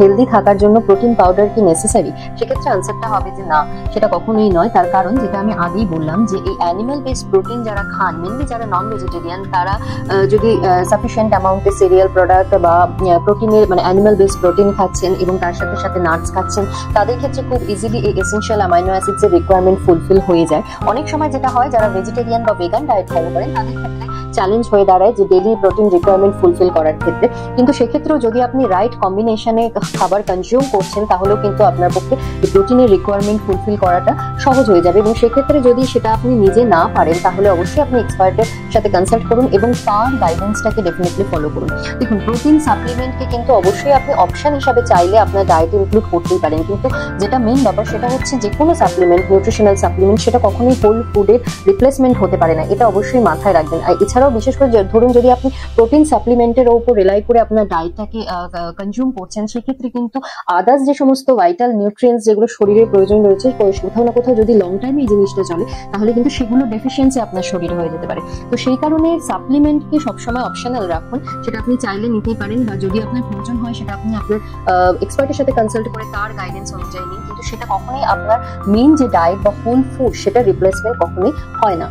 Healthy থাকার জন্য protein powder কি নেসেসারি? সেক্ষেত্রে আনসারটা হবে যে না, সেটা কখনোই নয়। তার কারণ যেটা আমি আগেই বললাম যে এই অ্যানিমাল বেসড প্রোটিন যারা খান, মেনলি যারা নন ভেজিটেরিয়ান, তারা যদি সাফিসিয়েন্ট অ্যামাউন্টে সিরিয়াল প্রোডাক্ট বা প্রোটিনের মানে অ্যানিমাল বেসড প্রোটিন খাচ্ছেন এবং তার সাথে সাথে নাটস খাচ্ছেন, তাদের ক্ষেত্রে খুব ইজিলি এই এসেনশিয়াল অ্যামাইনো অ্যাসিডস এর রিকোয়ারমেন্ট ফুলফিল হয়ে যায়। অনেক সময় যেটা হয়, যারা ভেজিটেরিয়ান বা ভেগান ডায়েট ফলো করেন তাদের ক্ষেত্রে চ্যালেঞ্জ হয়ে দাঁড়ায় যে ডেইলি প্রোটিন রিকোয়ারমেন্ট ফুলফিল করার ক্ষেত্রে। কিন্তু সেক্ষেত্রেও যদি আপনি রাইট কম্বিনেশনে খাবার কনজিউম করছেন, তাহলেও কিন্তু আপনার পক্ষে এই প্রোটিনের রিকোয়ারমেন্ট ফুলফিল করাটা সহজ হয়ে যাবে। এবং সেক্ষেত্রে যদি সেটা আপনি নিজে না পারেন, তাহলে অবশ্যই আপনি এক্সপার্টের সাথে কনসাল্ট করুন এবং তার গাইডেন্সটাকে ডেফিনেটলি ফলো করুন। দেখুন, প্রোটিন সাপ্লিমেন্টকে কিন্তু অবশ্যই আপনি অপশন হিসাবে চাইলে আপনার ডায়েটে ইনক্লুড করতেই পারেন, কিন্তু যেটা মেইন ব্যাপার সেটা হচ্ছে যে কোনো সাপ্লিমেন্ট, নিউট্রিশনাল সাপ্লিমেন্ট, সেটা কখনোই হোল ফুডের রিপ্লেসমেন্ট হতে পারে না। এটা অবশ্যই মাথায় রাখবেন। আর এছাড়াও বিশেষ করে ধরুন যদি আপনি প্রোটিন সাপ্লিমেন্টের উপর রিলাই করে আপনার ডায়েটটাকে কনজিউম করছেন, সেক্ষেত্রে কিন্তু আদার্স যে সমস্ত ভাইটাল নিউট্রিয়েন্টস যেগুলো শরীরের প্রয়োজন রয়েছে, কোথাও না কোথাও যদি লং টাইম এই জিনিসটা চলে, তাহলে কিন্তু সেগুলো ডেফিসিয়েন্সি আপনার শরীরে হয়ে যেতে পারে। তো সেই কারণে সাপ্লিমেন্টকে সবসময় অপশনাল রাখুন। সেটা আপনি চাইলে নিতেই পারেন, বা যদি আপনার প্রয়োজন হয় সেটা আপনি আপনার এক্সপার্টের সাথে কনসাল্ট করে তার গাইডেন্স অনুযায়ী নিন। কিন্তু সেটা কখনোই আপনার মেইন যে ডায়েট বা হোল ফুড, সেটা রিপ্লেসমেন্ট কখনোই হয় না।